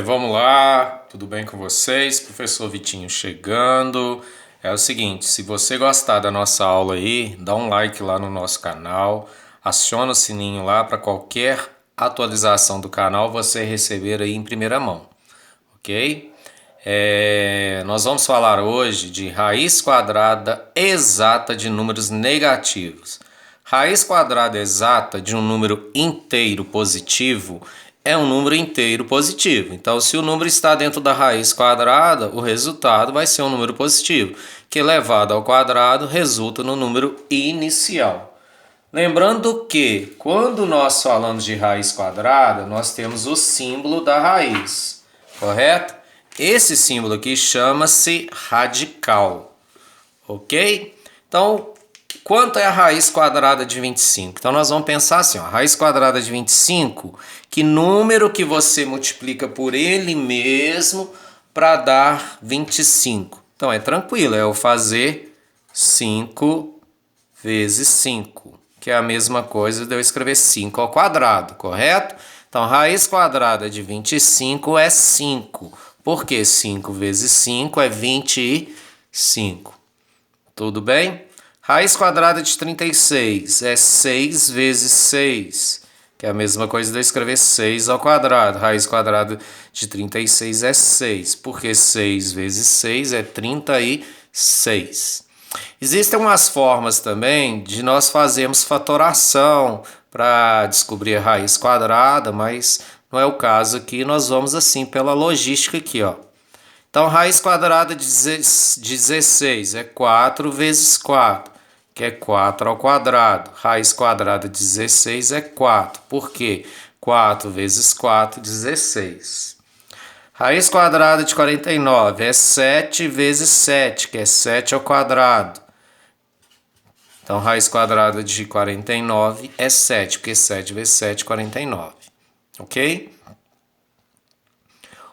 Vamos lá, tudo bem com vocês? Professor Vitinho chegando. É o seguinte, se você gostar da nossa aula aí, dá um like lá no nosso canal, aciona o sininho lá para qualquer atualização do canal você receber aí em primeira mão, ok? Nós vamos falar hoje de raiz quadrada exata de números negativos. Raiz quadrada exata de um número inteiro positivo é um número inteiro positivo. Então, se o número está dentro da raiz quadrada, o resultado vai ser um número positivo, que elevado ao quadrado resulta no número inicial. Lembrando que, quando nós falamos de raiz quadrada, nós temos o símbolo da raiz, correto? Esse símbolo aqui chama-se radical, ok? Então, quanto é a raiz quadrada de 25? Então, nós vamos pensar assim, ó, raiz quadrada de 25, que número que você multiplica por ele mesmo para dar 25? Então, é tranquilo, é eu fazer 5 vezes 5, que é a mesma coisa de eu escrever 5 ao quadrado, correto? Então, raiz quadrada de 25 é 5, porque 5 vezes 5 é 25. Tudo bem? Raiz quadrada de 36 é 6 vezes 6, que é a mesma coisa de eu escrever 6 ao quadrado. Raiz quadrada de 36 é 6, porque 6 vezes 6 é 36. Existem umas formas também de nós fazermos fatoração para descobrir a raiz quadrada, mas não é o caso aqui. Nós vamos assim pela logística aqui, ó. Então, raiz quadrada de 16 é 4 vezes 4, que é 4 ao quadrado. Raiz quadrada de 16 é 4. Por quê? 4 vezes 4, 16. Raiz quadrada de 49 é 7 vezes 7, que é 7 ao quadrado. Então, raiz quadrada de 49 é 7, porque 7 vezes 7 é 49. Ok?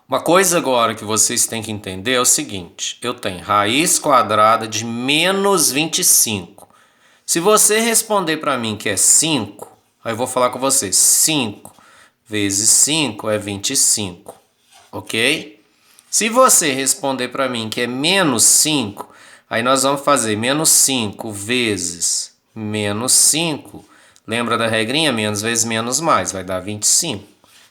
Uma coisa agora que vocês têm que entender é o seguinte: eu tenho raiz quadrada de menos 25. Se você responder para mim que é 5, aí eu vou falar com você: 5 vezes 5 é 25, ok? Se você responder para mim que é menos 5, aí nós vamos fazer menos 5 vezes menos 5. Lembra da regrinha? Menos vezes menos mais, vai dar 25.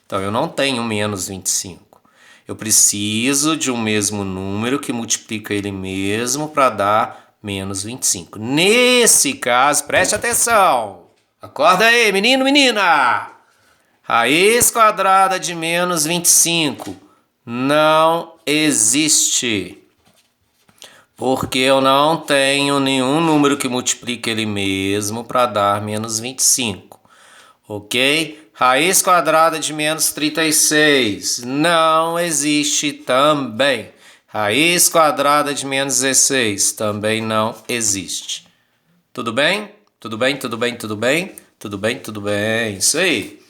Então eu não tenho menos 25. Eu preciso de um mesmo número que multiplica ele mesmo para dar menos 25. Nesse caso, preste atenção. Acorda aí, menino, menina. Raiz quadrada de menos 25 não existe. Porque eu não tenho nenhum número que multiplique ele mesmo para dar menos 25. Ok? Raiz quadrada de menos 36 não existe também. Raiz quadrada de menos 16 também não existe. Tudo bem? Tudo bem? Tudo bem? Tudo bem? Tudo bem? Tudo bem? Isso aí.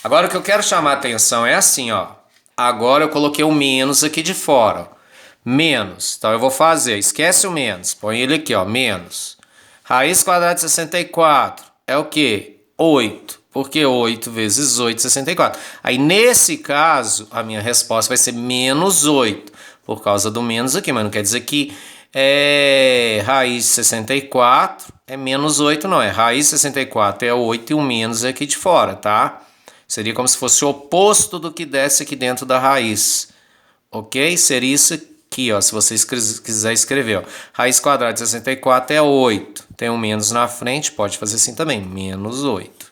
Agora o que eu quero chamar a atenção é assim, ó. Agora eu coloquei o menos aqui de fora. Menos. Então eu vou fazer, esquece o menos. Põe ele aqui, ó, menos. Raiz quadrada de 64 é o quê? 8. Porque 8 vezes 8 é 64. Aí, nesse caso, a minha resposta vai ser menos 8. Por causa do menos aqui. Mas não quer dizer que raiz de 64 é menos 8, não. É raiz de 64 é 8 e o menos é aqui de fora, tá? Seria como se fosse o oposto do que desce aqui dentro da raiz. Ok? Seria isso aqui, ó, se vocês quiserem escrever. Ó. Raiz quadrada de 64 é 8. Tem um menos na frente, pode fazer assim também. Menos 8.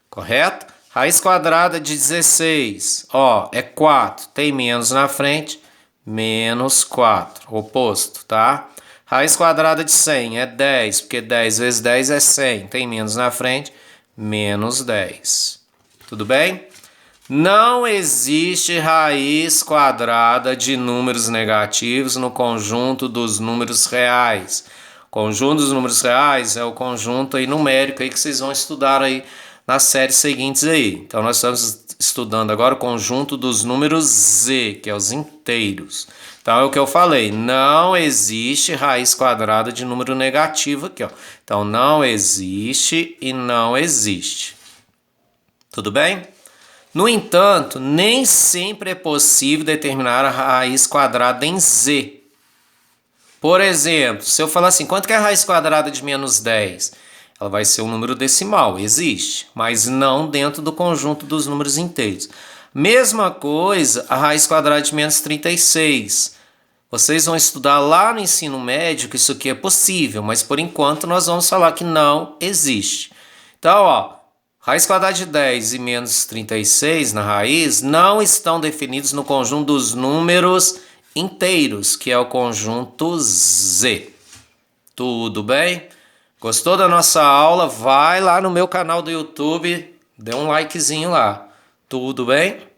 Correto? Raiz quadrada de 16, ó, é 4. Tem menos na frente, menos 4. Oposto, tá? Raiz quadrada de 100 é 10, porque 10 vezes 10 é 100. Tem menos na frente, menos 10. Tudo bem? Não existe raiz quadrada de números negativos no conjunto dos números reais. O conjunto dos números reais é o conjunto aí numérico aí que vocês vão estudar aí nas séries seguintes aí. Então nós estamos estudando agora o conjunto dos números z, que é os inteiros. Então é o que eu falei, não existe raiz quadrada de número negativo aqui, ó. Então não existe e não existe. Tudo bem? No entanto, nem sempre é possível determinar a raiz quadrada em z. Por exemplo, se eu falar assim, quanto que é a raiz quadrada de menos 10? Ela vai ser um número decimal, existe, mas não dentro do conjunto dos números inteiros. Mesma coisa, a raiz quadrada de menos 36. Vocês vão estudar lá no ensino médio que isso aqui é possível, mas por enquanto nós vamos falar que não existe. Então, ó, raiz quadrada de 10 e menos 36 na raiz não estão definidos no conjunto dos números inteiros, que é o conjunto Z. Tudo bem? Gostou da nossa aula? Vai lá no meu canal do YouTube, dê um likezinho lá. Tudo bem?